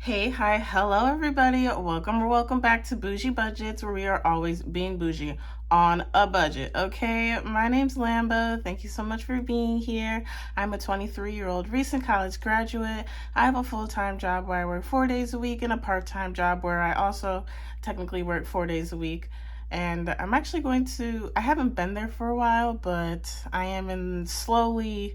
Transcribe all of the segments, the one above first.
Hey, hi, hello everybody. Welcome or welcome back to Bougie Budgets, where we are always being bougie on a budget. Okay, my name's Lambo. Thank you so much for being here. I'm a 23-year-old recent college graduate. I have a full-time job where I work 4 days a week and a part-time job where I also technically work 4 days a week. And I'm actually I haven't been there for a while, but I am slowly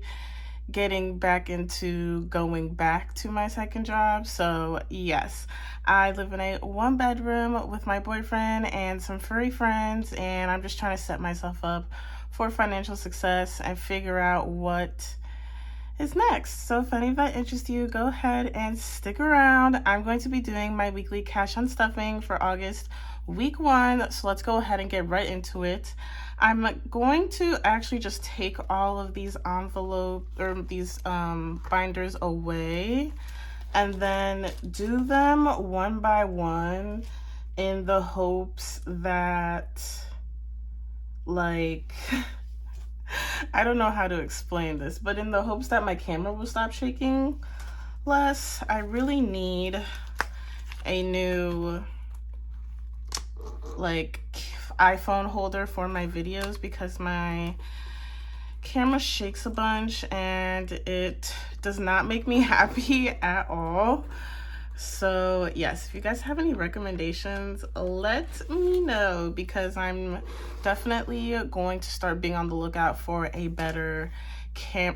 getting back into going back to my second job. So yes, I live in a 1 bedroom with my boyfriend and some furry friends, and I'm just trying to set myself up for financial success and figure out what is next. So if any of that interests you, go ahead and stick around. I'm going to be doing my weekly cash unstuffing for August week 1. So let's go ahead and get right into it. I'm going to actually just take all of these binders away and then do them one by one in the hopes that, like, I don't know how to explain this, but in the hopes that my camera will stop shaking less. I really need a new, like, iPhone holder for my videos because my camera shakes a bunch and it does not make me happy at all. So yes, if you guys have any recommendations, let me know, because I'm definitely going to start being on the lookout for a better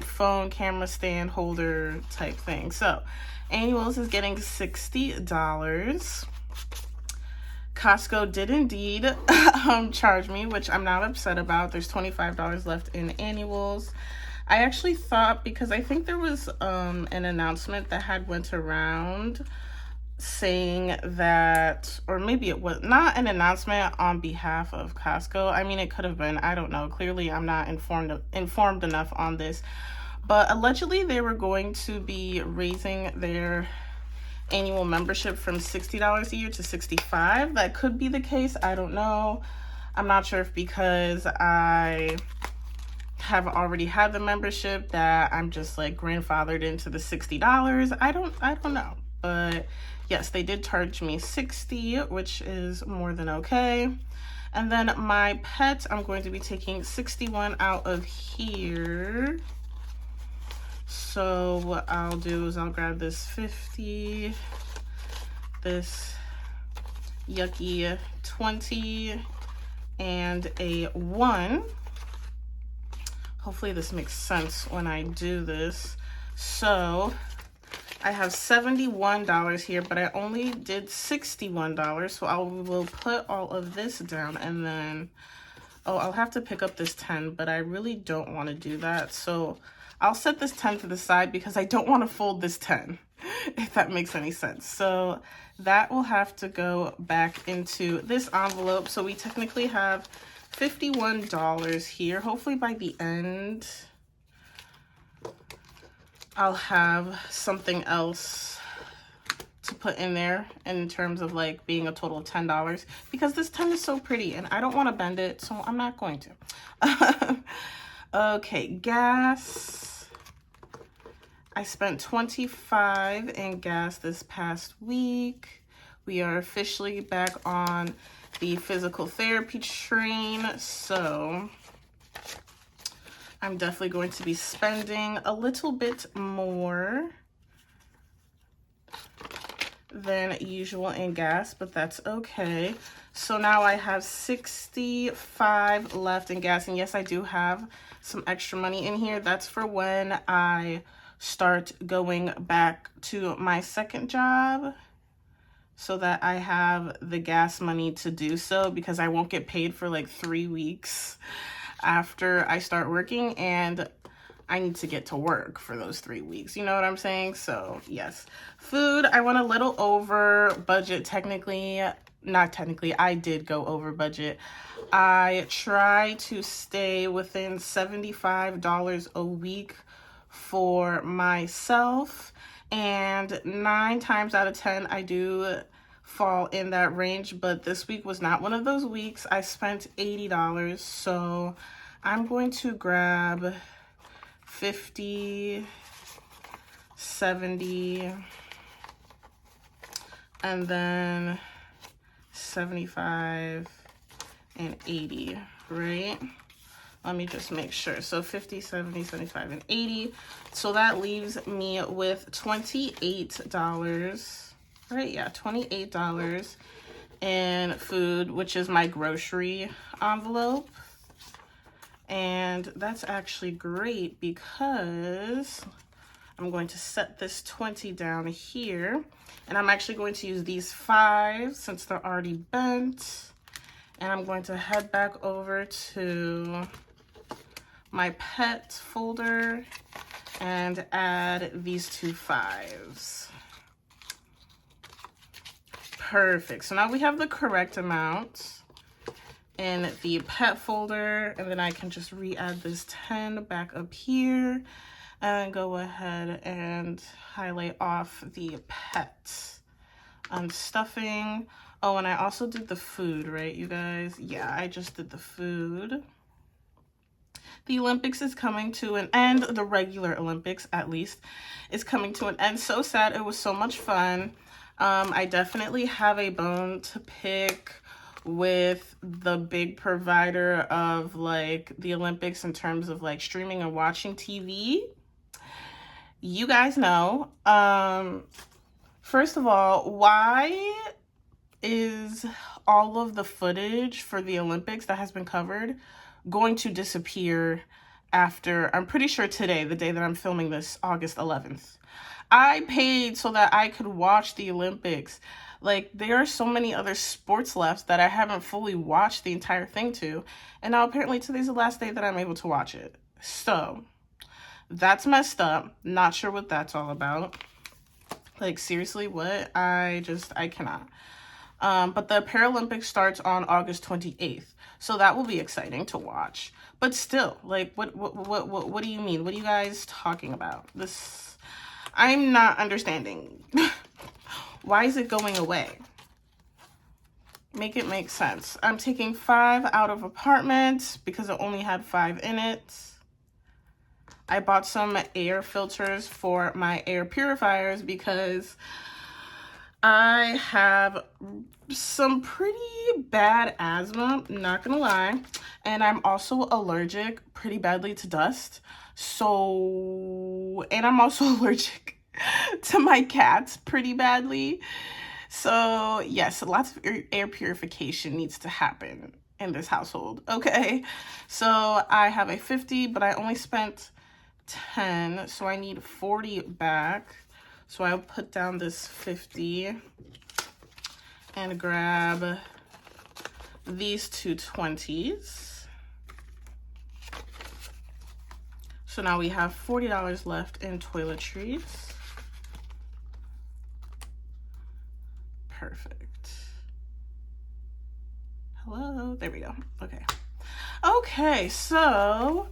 phone camera stand holder type thing. So Annuals is getting $60. Costco did indeed charge me, which I'm not upset about. There's $25 left in Annuals. I actually thought, because I think there was an announcement that had went around saying that, or maybe it was not an announcement on behalf of Costco. I mean, it could have been, I don't know. Clearly, I'm not informed enough on this. But allegedly, they were going to be raising their annual membership from $60 a year to $65. That could be the case. I don't know. I'm not sure if because I have already had the membership that I'm just like grandfathered into the $60. I don't know. But yes, they did charge me $60, which is more than okay. And then my pet, I'm going to be taking $61 out of here. So what I'll do is I'll grab this 50, this yucky 20, and a 1. Hopefully this makes sense when I do this. So I have $71 here, but I only did $61. So I will put all of this down, and then, oh, I'll have to pick up this 10, but I really don't want to do that. So I'll set this 10 to the side because I don't want to fold this 10, if that makes any sense. So that will have to go back into this envelope. So we technically have $51 here. Hopefully by the end, I'll have something else to put in there in terms of like being a total of $10, because this 10 is so pretty and I don't want to bend it, so I'm not going to. Okay, gas. I spent $25 in gas this past week. We are officially back on the physical therapy train, so I'm definitely going to be spending a little bit more than usual in gas, but that's okay. So now I have $65 left in gas, and yes, I do have some extra money in here. That's for when I start going back to my second job, so that I have the gas money to do so, because I won't get paid for like 3 weeks after I start working, and I need to get to work for those 3 weeks. You know what I'm saying? So yes. Food, I went a little over budget. Not technically, I did go over budget. I try to stay within $75 a week for myself, and 9 times out of 10 I do fall in that range, but this week was not one of those weeks. I spent $80, so I'm going to grab 50, 70, and then 75 and 80, right? Let me just make sure. So 50, 70, 75, and 80. So that leaves me with $28, right? Yeah, $28 in food, which is my grocery envelope. And that's actually great because I'm going to set this 20 down here. And I'm actually going to use these 5 since they're already bent. And I'm going to head back over to my pet folder and add these 2 5s. Perfect. So now we have the correct amount in the pet folder, and then I can just re-add this 10 back up here and go ahead and highlight off the pet unstuffing. Oh, and I also did the food, right, you guys? Yeah, I just did the food. The Olympics is coming to an end. The regular Olympics, at least, is coming to an end. So sad. It was so much fun. I definitely have a bone to pick with the big provider of, like, the Olympics in terms of, like, streaming and watching TV. You guys know. First of all, why is all of the footage for the Olympics that has been covered going to disappear after, I'm pretty sure today, the day that I'm filming this, August 11th. I paid so that I could watch the Olympics. Like, there are so many other sports left that I haven't fully watched the entire thing to. And now apparently today's the last day that I'm able to watch it. So, that's messed up. Not sure what that's all about. Like, seriously, what? I cannot. But the Paralympics starts on August 28th. So that will be exciting to watch. But still, like, what do you mean? What are you guys talking about? This, I'm not understanding. Why is it going away? Make it make sense. I'm taking 5 out of apartment because it only had 5 in it. I bought some air filters for my air purifiers because I have some pretty bad asthma, not gonna lie, and I'm also allergic pretty badly to dust. So, and I'm also allergic to my cats pretty badly. So, yes, lots of air purification needs to happen in this household, okay? So, I have a 50, but I only spent 10, so I need 40 back. So I'll put down this 50 and grab these 2 20s. So now we have $40 left in toiletries. Perfect. Hello, there we go. Okay. Okay, so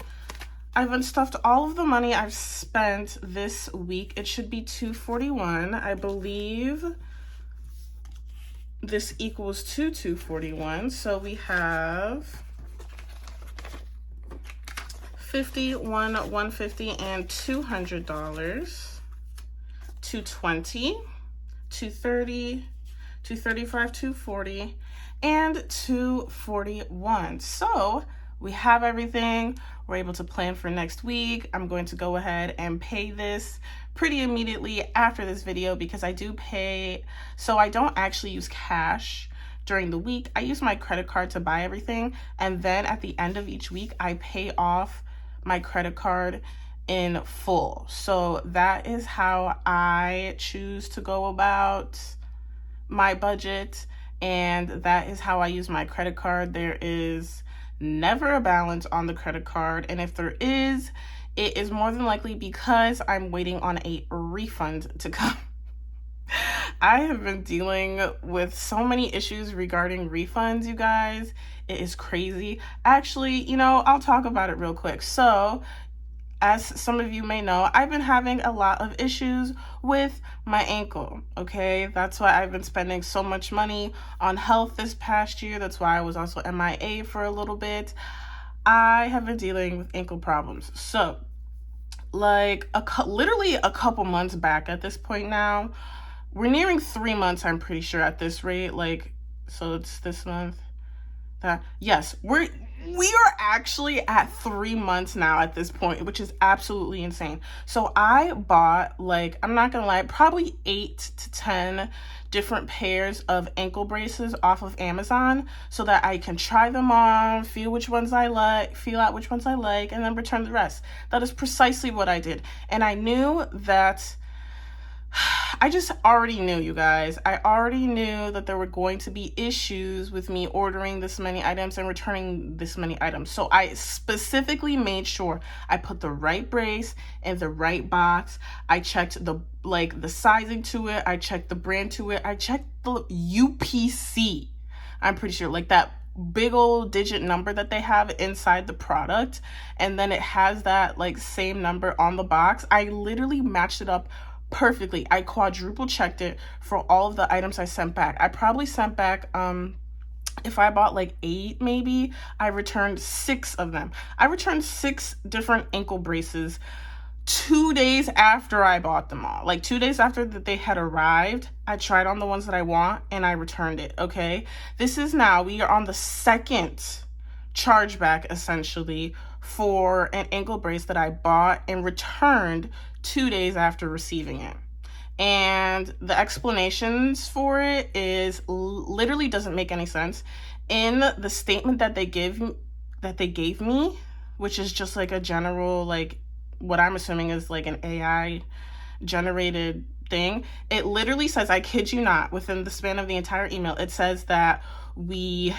I've unstuffed all of the money I've spent this week. It should be $241. I believe this equals to $241. So we have 50, $150, and $200. $220, $230, $235, $240, and $241. So we have everything. We're able to plan for next week. I'm going to go ahead and pay this pretty immediately after this video because I do pay, so I don't actually use cash during the week. I use my credit card to buy everything, and then at the end of each week, I pay off my credit card in full. So that is how I choose to go about my budget, and that is how I use my credit card. There is never a balance on the credit card, and if there is, it is more than likely because I'm waiting on a refund to come. I have been dealing with so many issues regarding refunds, you guys. It is crazy. Actually, you know, I'll talk about it real quick. So, as some of you may know, I've been having a lot of issues with my ankle, okay? That's why I've been spending so much money on health this past year. That's why I was also MIA for a little bit. I have been dealing with ankle problems. So, like, literally a couple months back at this point now, we're nearing 3 months, I'm pretty sure, at this rate. Like, so it's this month. That, yes, we are actually at 3 months now at this point, which is absolutely insane. So I bought, like, I'm not gonna lie, probably 8 to 10 different pairs of ankle braces off of Amazon so that I can try them on, feel which ones I like, feel out which ones I like, and then return the rest. That is precisely what I did. And I knew that I just already knew, you guys. I already knew that there were going to be issues with me ordering this many items and returning this many items. So I specifically made sure I put the right brace in the right box. I checked the sizing to it. I checked the brand to it. I checked the UPC. I'm pretty sure, like that big old digit number that they have inside the product, and then it has that like same number on the box. I literally matched it up perfectly. I quadruple checked it for all of the items I sent back. I probably sent back, if I bought like 8, maybe, I returned 6 of them. I returned 6 different ankle braces 2 days after I bought them all. Like 2 days after that they had arrived, I tried on the ones that I want and I returned it, okay? This is now, we are on the second chargeback essentially for an ankle brace that I bought and returned 2 days after receiving it. And the explanations for it is literally doesn't make any sense. In the statement that they gave me, which is just like a general, like what I'm assuming is like an AI generated thing, it literally says, I kid you not, within the span of the entire email, it says that we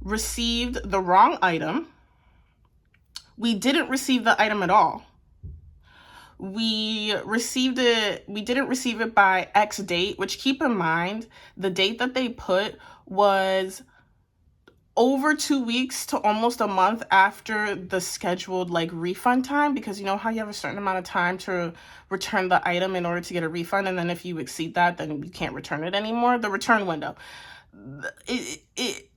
received the wrong item. We didn't receive the item at all. We didn't receive it by X date, which, keep in mind, the date that they put was over 2 weeks to almost a month after the scheduled like refund time, because you know how you have a certain amount of time to return the item in order to get a refund, and then if you exceed that, then you can't return it anymore. The return window. It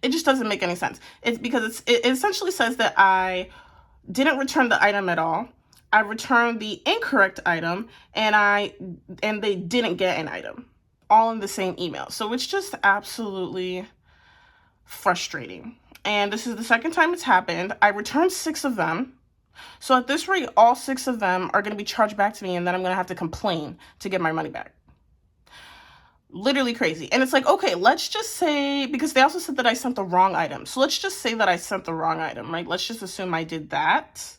just doesn't make any sense. It's because it essentially says that I didn't return the item at all. I returned the incorrect item, and they didn't get an item, all in the same email. So it's just absolutely frustrating. And this is the second time it's happened. I returned 6 of them. So at this rate, all 6 of them are going to be charged back to me, and then I'm going to have to complain to get my money back. Literally crazy. And it's like, okay, let's just say, because they also said that I sent the wrong item. So let's just say that I sent the wrong item, right? Let's just assume I did that.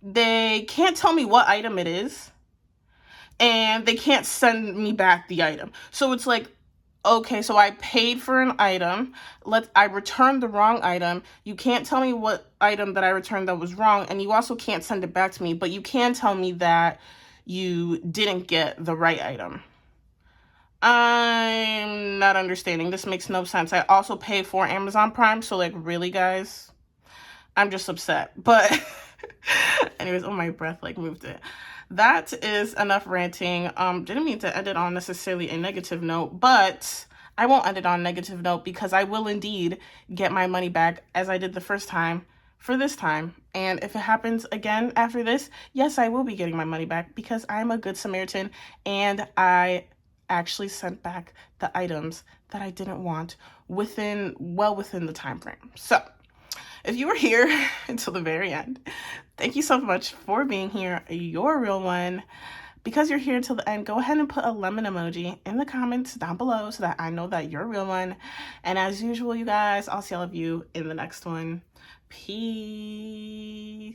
They can't tell me what item it is, and they can't send me back the item. So it's like, okay, so I paid for an item. I returned the wrong item. You can't tell me what item that I returned that was wrong, and you also can't send it back to me, but you can tell me that you didn't get the right item. I'm not understanding. This makes no sense. I also pay for Amazon Prime, so like, really, guys? I'm just upset. But anyways, oh, my breath like moved it. That is enough ranting. Didn't mean to end it on necessarily a negative note, but I won't end it on a negative note, because I will indeed get my money back, as I did the first time, for this time. And if it happens again after this, yes, I will be getting my money back, because I'm a good Samaritan, and I actually sent back the items that I didn't want well within the time frame. So if you were here until the very end, thank you so much for being here. You're a real one. Because you're here till the end, go ahead and put a lemon emoji in the comments down below so that I know that you're a real one. And as usual, you guys, I'll see all of you in the next one. Peace.